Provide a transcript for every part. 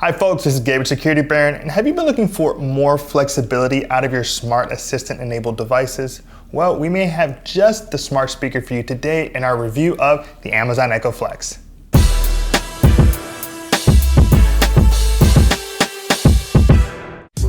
Hi folks, this is Gabe at Security and have you been looking for more flexibility out of your smart assistant enabled devices? Well, we may have just the smart speaker for you today in our review of the Amazon Echo Flex.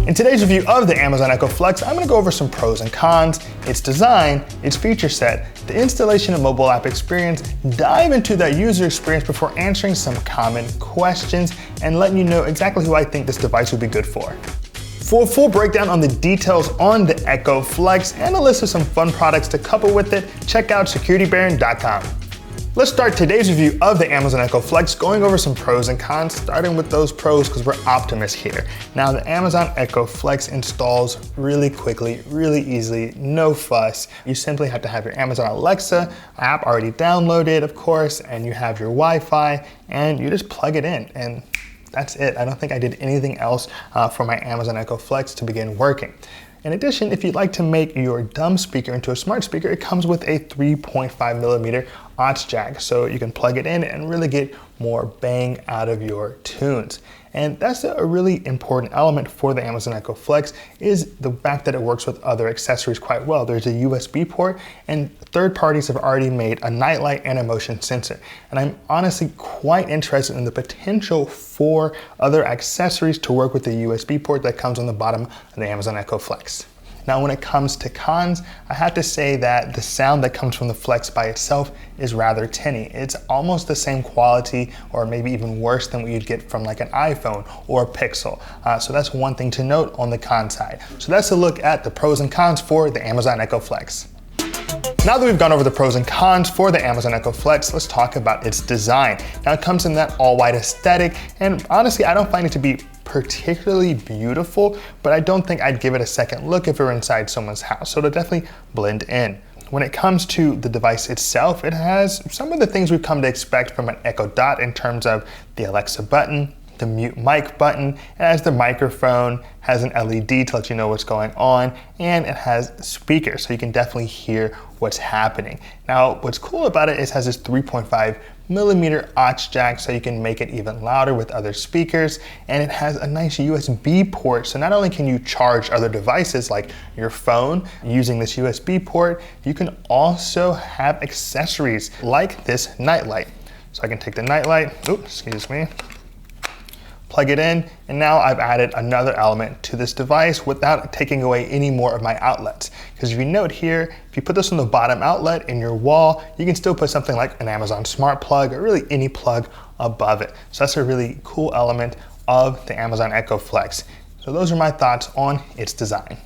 In today's review of the Amazon Echo Flex, I'm going to go over some pros and cons, its design, its feature set, the installation and mobile app experience, dive into that user experience before answering some common questions, and letting you know exactly who I think this device would be good for. For a full breakdown on the details on the Echo Flex and a list of some fun products to couple with it, check out Security.org. Let's start today's review of the Amazon Echo Flex going over some pros and cons, starting with those pros because we're optimists here. Now, the Amazon Echo Flex installs really quickly, really easily, no fuss. You simply have to have your Amazon Alexa app already downloaded, of course, and you have your Wi-Fi, and you just plug it in, and that's it. I don't think I did anything else for my Amazon Echo Flex to begin working. In addition, if you'd like to make your dumb speaker into a smart speaker, it comes with a 3.5 millimeter aux jack, so you can plug it in and really get more bang out of your tunes. And that's a really important element for the Amazon Echo Flex, is the fact that it works with other accessories quite well. There's a USB port, and third parties have already made a nightlight and a motion sensor. And I'm honestly quite interested in the potential for other accessories to work with the USB port that comes on the bottom of the Amazon Echo Flex. Now, when it comes to cons, I have to say that the sound that comes from the Flex by itself is rather tinny. It's almost the same quality, or maybe even worse than what you'd get from like an iPhone or a Pixel. So that's one thing to note on the con side. So that's a look at the pros and cons for the Amazon Echo Flex. Now that we've gone over the pros and cons for the Amazon Echo Flex, let's talk about its design. Now, it comes in that all-white aesthetic, and honestly, I don't find it to be particularly beautiful, but I don't think I'd give it a second look if it were inside someone's house, so it'll definitely blend in. When it comes to the device itself, it has some of the things we've come to expect from an Echo Dot in terms of the Alexa button, the mute mic button, it has the microphone, has an LED to let you know what's going on, and it has speakers, so you can definitely hear what's happening. Now, what's cool about it is it has this 3.5 millimeter aux jack, so you can make it even louder with other speakers, and it has a nice USB port, so not only can you charge other devices like your phone using this USB port, you can also have accessories like this nightlight. So I can take the nightlight, plug it in, and now I've added another element to this device without taking away any more of my outlets. Because if you note here, if you put this on the bottom outlet in your wall, you can still put something like an Amazon Smart Plug or really any plug above it. So that's a really cool element of the Amazon Echo Flex. So those are my thoughts on its design.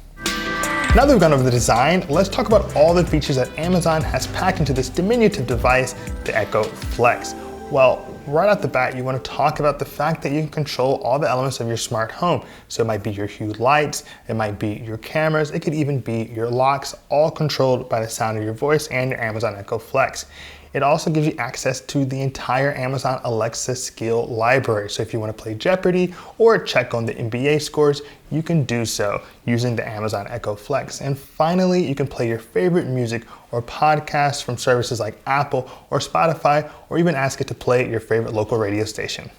Now that we've gone over the design, let's talk about all the features that Amazon has packed into this diminutive device, the Echo Flex. Well, right off the bat, you want to talk about the fact that you can control all the elements of your smart home. So it might be your Hue lights, it might be your cameras, it could even be your locks, all controlled by the sound of your voice and your Amazon Echo Flex. It also gives you access to the entire Amazon Alexa skill library. So if you want to play Jeopardy or check on the NBA scores, you can do so using the Amazon Echo Flex. And finally, you can play your favorite music or podcasts from services like Apple or Spotify, or even ask it to play your favorite local radio station.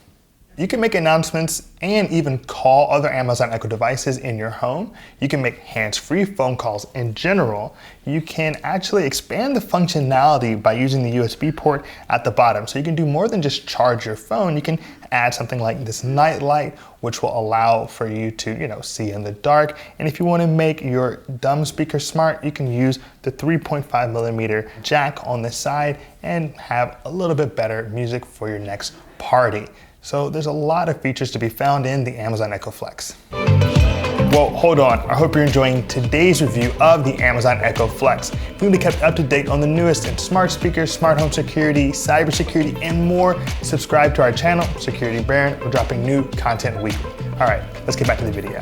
You can make announcements and even call other Amazon Echo devices in your home. You can make hands-free phone calls in general. You can actually expand the functionality by using the USB port at the bottom. So you can do more than just charge your phone. You can add something like this night light, which will allow for you to, see in the dark. And if you want to make your dumb speaker smart, you can use the 3.5 millimeter jack on the side and have a little bit better music for your next party. So there's a lot of features to be found in the Amazon Echo Flex. Well, hold on. I hope you're enjoying today's review of the Amazon Echo Flex. If you want to be kept up to date on the newest in smart speakers, smart home security, cybersecurity, and more, subscribe to our channel, Security Baron. We're dropping new content weekly. All right, let's get back to the video.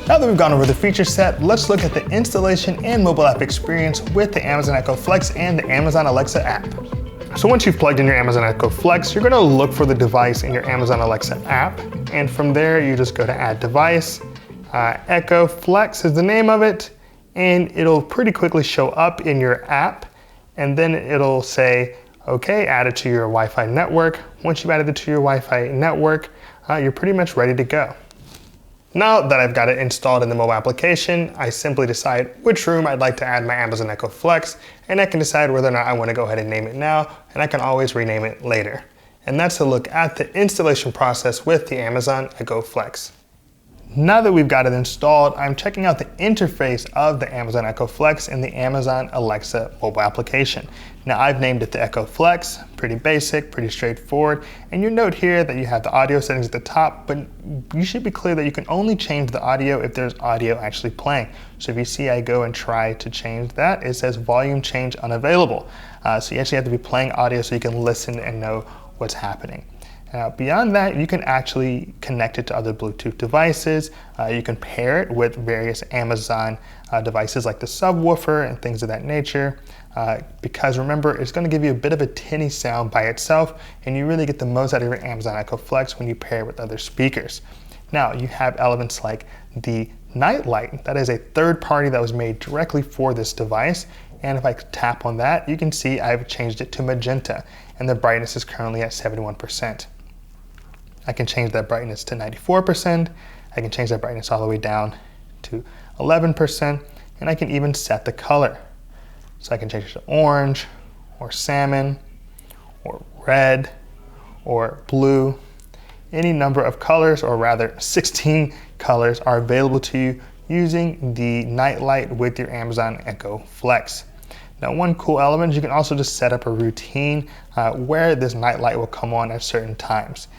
Now that we've gone over the feature set, let's look at the installation and mobile app experience with the Amazon Echo Flex and the Amazon Alexa app. So once you've plugged in your Amazon Echo Flex, you're gonna look for the device in your Amazon Alexa app. And from there, you just go to Add Device. Echo Flex is the name of it. And it'll pretty quickly show up in your app. And then it'll say, okay, add it to your Wi-Fi network. Once you've added it to your Wi-Fi network, you're pretty much ready to go. Now that I've got it installed in the mobile application, I simply decide which room I'd like to add my Amazon Echo Flex, and I can decide whether or not I want to go ahead and name it now, and I can always rename it later. And that's a look at the installation process with the Amazon Echo Flex. Now that we've got it installed, I'm checking out the interface of the Amazon Echo Flex in the Amazon Alexa mobile application. Now I've named it the Echo Flex, pretty basic, pretty straightforward. And you note here that you have the audio settings at the top, but you should be clear that you can only change the audio if there's audio actually playing. So if you see I go and try to change that, it says volume change unavailable. So you actually have to be playing audio so you can listen and know what's happening. Beyond that, you can actually connect it to other Bluetooth devices. You can pair it with various Amazon devices like the subwoofer and things of that nature. Because remember, it's going to give you a bit of a tinny sound by itself, and you really get the most out of your Amazon Echo Flex when you pair it with other speakers. Now, you have elements like the night light. That is a third party that was made directly for this device. And if I tap on that, you can see I've changed it to magenta, and the brightness is currently at 71%. I can change that brightness to 94%. I can change that brightness all the way down to 11%, and I can even set the color. So I can change it to orange, or salmon, or red, or blue. Any number of colors, or rather 16 colors, are available to you using the night light with your Amazon Echo Flex. Now, one cool element is you can also just set up a routine where this night light will come on at certain times,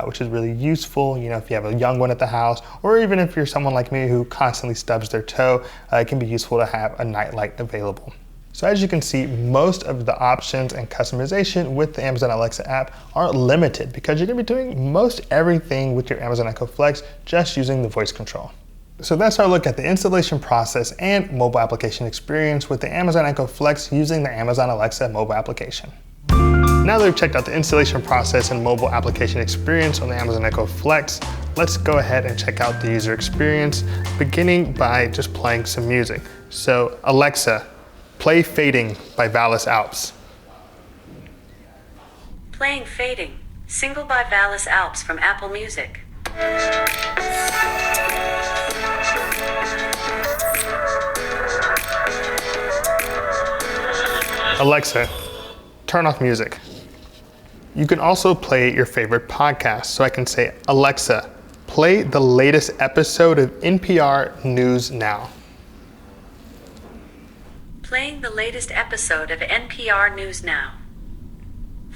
which is really useful. You know, if you have a young one at the house, or even if you're someone like me who constantly stubs their toe, it can be useful to have a night light available. So as you can see, most of the options and customization with the Amazon Alexa app are limited because you're going to be doing most everything with your Amazon Echo Flex just using the voice control. So that's our look at the installation process and mobile application experience with the Amazon Echo Flex using the Amazon Alexa mobile application. Now that we've checked out the installation process and mobile application experience on the Amazon Echo Flex, let's go ahead and check out the user experience, beginning by just playing some music. So Alexa, play Fading by Vallis Alps. Playing Fading, single by Vallis Alps from Apple Music. Alexa, turn off music. You can also play your favorite podcast. So I can say, Alexa, play the latest episode of NPR News Now. Playing the latest episode of NPR News Now.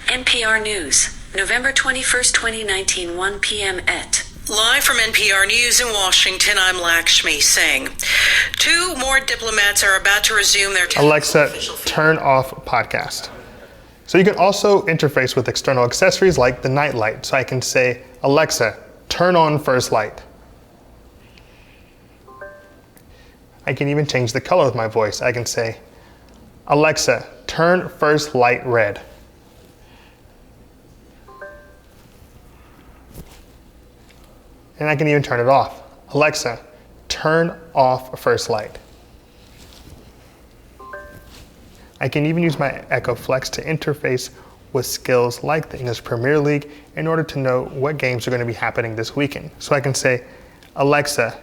NPR News, November 21st, 2019, 1 p.m. et. Live from NPR News in Washington, I'm Lakshmi Singh. 2 more diplomats are about to resume their... Alexa, turn off podcast. So you can also interface with external accessories like the night light. So I can say, Alexa, turn on first light. I can even change the color with my voice. I can say, Alexa, turn first light red. And I can even turn it off. Alexa, turn off first light. I can even use my Echo Flex to interface with skills like the English Premier League in order to know what games are going to be happening this weekend. So I can say, Alexa,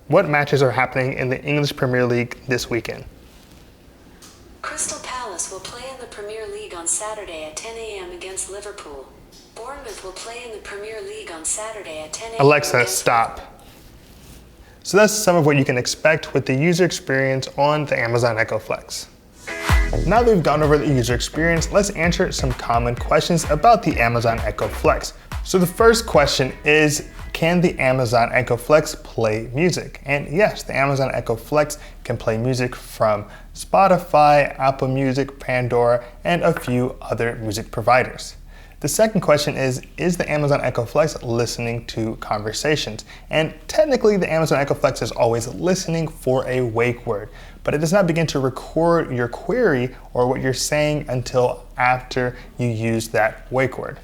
what matches are happening in the English Premier League this weekend? Crystal Palace will play in the Premier League on Saturday at 10 a.m. against Liverpool. Bournemouth will play in the Premier League on Saturday at 10 a.m. Alexa, stop. So that's some of what you can expect with the user experience on the Amazon Echo Flex. Now that we've gone over the user experience, let's answer some common questions about the Amazon Echo Flex. So the first question is, can the Amazon Echo Flex play music? And yes, the Amazon Echo Flex can play music from Spotify, Apple Music, Pandora, and a few other music providers. The second question is the Amazon Echo Flex listening to conversations? And technically, the Amazon Echo Flex is always listening for a wake word, but it does not begin to record your query or what you're saying until after you use that wake word.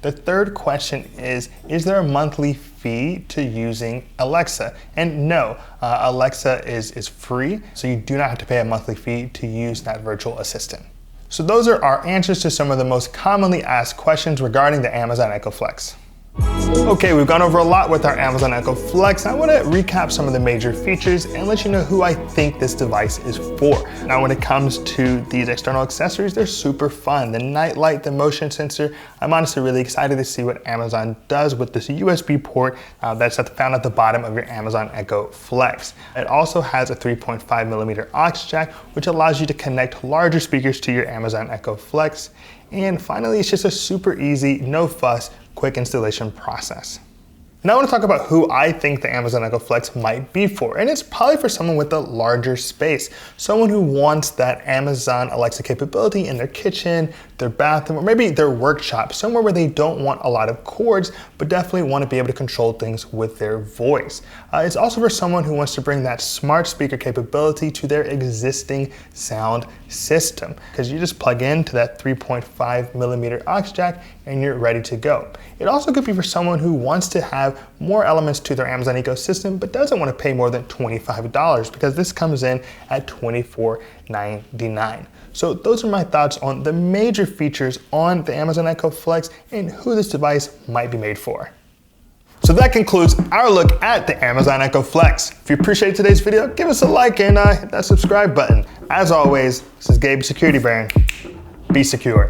The third question is there a monthly fee to using Alexa? And no, Alexa is free, so you do not have to pay a monthly fee to use that virtual assistant. So those are our answers to some of the most commonly asked questions regarding the Amazon Echo Flex. Okay, we've gone over a lot with our Amazon Echo Flex. I want to recap some of the major features and let you know who I think this device is for. Now, when it comes to these external accessories, they're super fun. The night light, the motion sensor, I'm honestly really excited to see what Amazon does with this USB port that's found at the bottom of your Amazon Echo Flex. It also has a 3.5mm aux jack, which allows you to connect larger speakers to your Amazon Echo Flex. And finally, it's just a super easy, no fuss, quick installation process. Now I want to talk about who I think the Amazon Echo Flex might be for, and it's probably for someone with a larger space, someone who wants that Amazon Alexa capability in their kitchen, their bathroom, or maybe their workshop, somewhere where they don't want a lot of cords, but definitely want to be able to control things with their voice. It's also for someone who wants to bring that smart speaker capability to their existing sound system, because you just plug into that 3.5mm aux jack and you're ready to go. It also could be for someone who wants to have more elements to their Amazon ecosystem, but doesn't want to pay more than $25, because this comes in at $24.99. So those are my thoughts on the major features on the Amazon Echo Flex and who this device might be made for. So that concludes our look at the Amazon Echo Flex. If you appreciate today's video, give us a like and hit that subscribe button. As always, this is Gabe, Security Baron. Be secure.